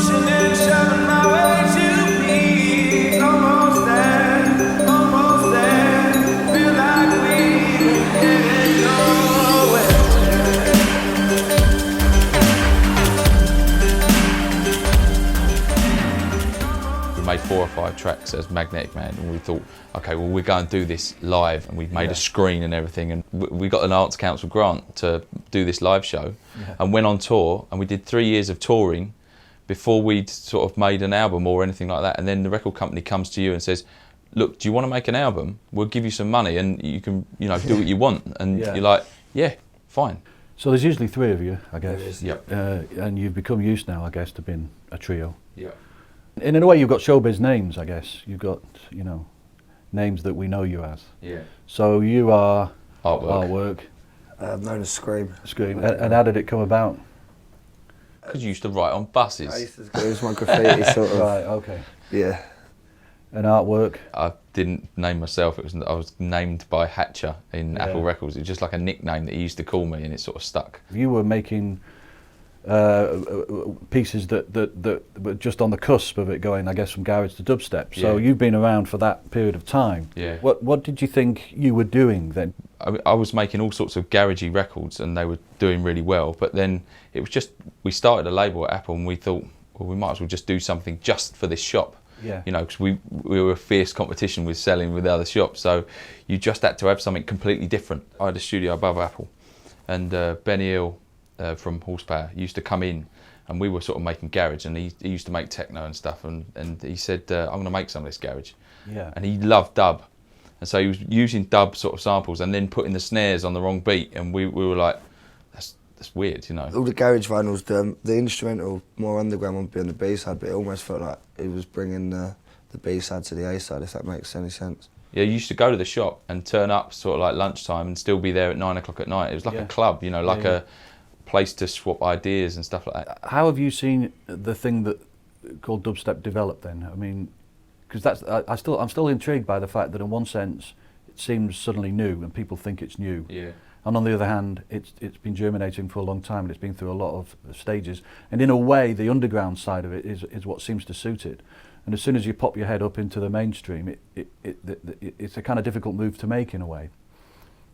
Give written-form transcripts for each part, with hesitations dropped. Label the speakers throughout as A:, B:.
A: motion and shoving my way to peace. Almost there, feel like we're heading nowhere.
B: We made 4 or 5 tracks as Magnetic Man, and we thought, okay, well, we're going to do this live, and we made a screen and everything, and we got an Arts Council grant to do this live show, and went on tour, and we did 3 years of touring before we'd sort of made an album or anything like that. And then the record company comes to you and says, look, do you want to make an album? We'll give you some money and you can, you know, do what you want. And you're like, yeah, fine.
C: So there's usually 3 of you, I guess.
B: Yep.
C: And you've become used now, I guess, to being a trio.
B: Yeah.
C: And in a way, you've got showbiz names, I guess. You've got, you know, names that we know you as.
B: Yeah.
C: So you are
B: Artwork.
D: Known as Skream.
C: Skream. And how did it come about?
B: Because you used to write on buses.
D: I used to, it was my graffiti sort of.
C: Right, okay.
D: Yeah.
C: And Artwork?
B: I didn't name myself. I was named by Hatcher in Apple Records. It was just like a nickname that he used to call me, and it sort of stuck.
C: You were making pieces that were just on the cusp of it going, I guess, from garage to dubstep. So you've been around for that period of time.
B: Yeah.
C: What did you think you were doing then?
B: I was making all sorts of garagey records, and they were doing really well. But then it was just, we started a label at Apple, and we thought, well, we might as well just do something just for this shop.
C: Yeah.
B: You know, because we were a fierce competition with selling with other shops, so you just had to have something completely different. I had a studio above Apple, and Benny Hill from Horsepower used to come in, and we were sort of making garage, and he used to make techno and stuff, and he said, I'm going to make some of this garage.
C: Yeah.
B: And he loved dub, and so he was using dub sort of samples and then putting the snares on the wrong beat, and we were like, that's weird, you know.
D: All the garage vinyls, the instrumental, more underground would be on the B side, but it almost felt like it was bringing the B side to the A side, if that makes any sense.
B: Yeah, you used to go to the shop and turn up sort of like lunchtime and still be there at 9 o'clock at night. It was like a club, you know, like a place to swap ideas and stuff like that.
C: How have you seen the thing that called dubstep develop then? I mean, because I'm still intrigued by the fact that in one sense it seems suddenly new and people think it's new.
B: Yeah.
C: And on the other hand, it's been germinating for a long time, and it's been through a lot of stages. And in a way, the underground side of it is what seems to suit it. And as soon as you pop your head up into the mainstream, it's a kind of difficult move to make in a way,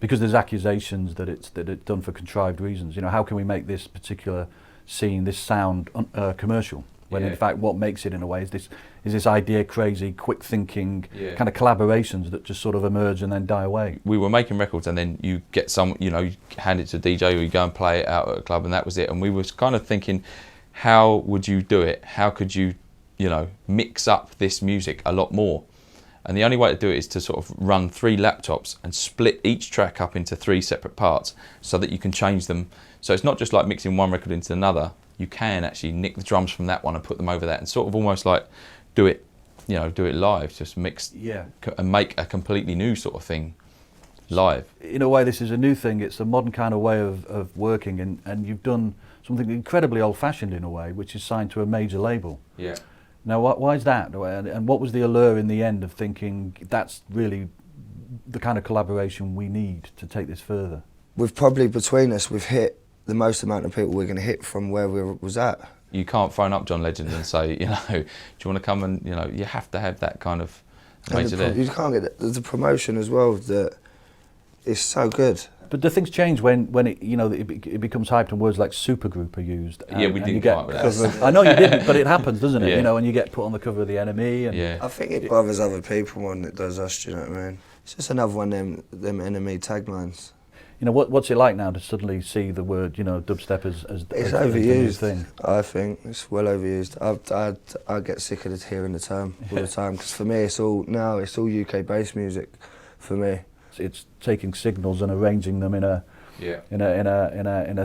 C: because there's accusations that it's done for contrived reasons. You know, how can we make this particular scene, this sound commercial? When in fact what makes it in a way is this idea crazy, quick thinking kind of collaborations that just sort of emerge and then die away.
B: We were making records, and then you get some, you know, you hand it to a DJ or you go and play it out at a club, and that was it. And we was kind of thinking, how would you do it? How could you, you know, mix up this music a lot more? And the only way to do it is to sort of run 3 laptops and split each track up into 3 separate parts so that you can change them. So it's not just like mixing one record into another. You can actually nick the drums from that one and put them over that, and sort of almost like do it, you know, do it live, just mix and make a completely new sort of thing live. In
C: a way, this is a new thing. It's a modern kind of way of working, and you've done something incredibly old-fashioned in a way, which is signed to a major label.
B: Yeah.
C: Now, why is that? And what was the allure in the end of thinking that's really the kind of collaboration we need to take this further?
D: We've probably, between us, we've hit the most amount of people we're going to hit from where we was at.
B: You can't phone up John Legend and say, you know, do you want to come, and, you know, you have to have that kind of major there.
D: You can't get the promotion as well, that is so good.
C: But do things change when it, you know, it becomes hyped and words like supergroup are used?
B: Yeah, we didn't come up with that.
C: I know you didn't, but it happens, doesn't it?
B: Yeah.
C: You know, and you get put on the cover of the NME. And
D: I think it bothers other people more than it does us, do you know what I mean? It's just another one of them NME taglines.
C: You know, what's it like now to suddenly see the word, you know, dubstep as
D: it's
C: a
D: overused
C: thing?
D: I think it's well overused. I get sick of hearing the term all the time, because for me it's all UK based music. For me,
C: it's taking signals and arranging them in a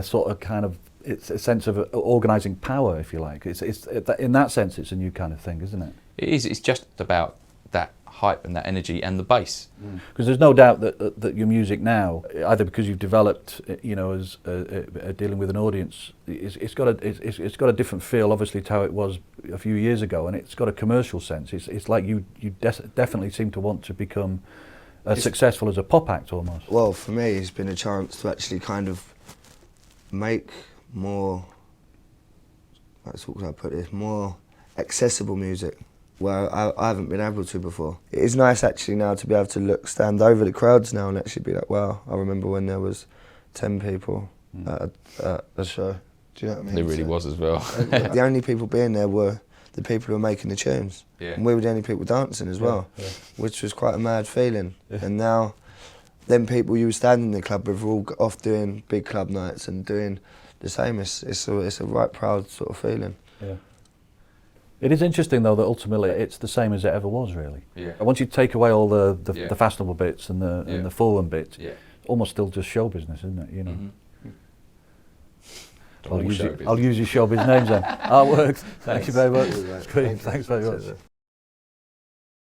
C: sort of kind of, it's a sense of organising power, if you like. It's in that sense it's a new kind of thing, isn't it?
B: It is. It's just about that hype and that energy and the bass.
C: Because there's no doubt that your music now, either because you've developed, you know, as dealing with an audience, it's got a different feel, obviously, to how it was a few years ago, and it's got a commercial sense. It's like you definitely seem to want to become successful as a pop act almost.
D: Well, for me, it's been a chance to actually kind of make more how can I put this, more accessible music, where I haven't been able to before. It is nice actually now to be able to stand over the crowds now and actually be like, wow, I remember when there was 10 people at a show. Do you know what I mean?
B: There really was as well.
D: The only people being there were the people who were making the tunes.
B: Yeah.
D: And we were the only people dancing as well, which was quite a mad feeling. And now, them people you were standing in the club with are all off doing big club nights and doing the same. It's a right proud sort of feeling.
C: Yeah. It is interesting though that ultimately it's the same as it ever was, really.
B: Yeah.
C: And once you take away all the
B: Yeah.
C: fashionable bits and the
B: Yeah.
C: forum bits,
B: Yeah.
C: almost still just show business, isn't it? You know.
B: Mhm.
C: I'll use your showbiz names then. Artworks. Thank you very much.
D: Thanks.
C: Skream, thanks very much.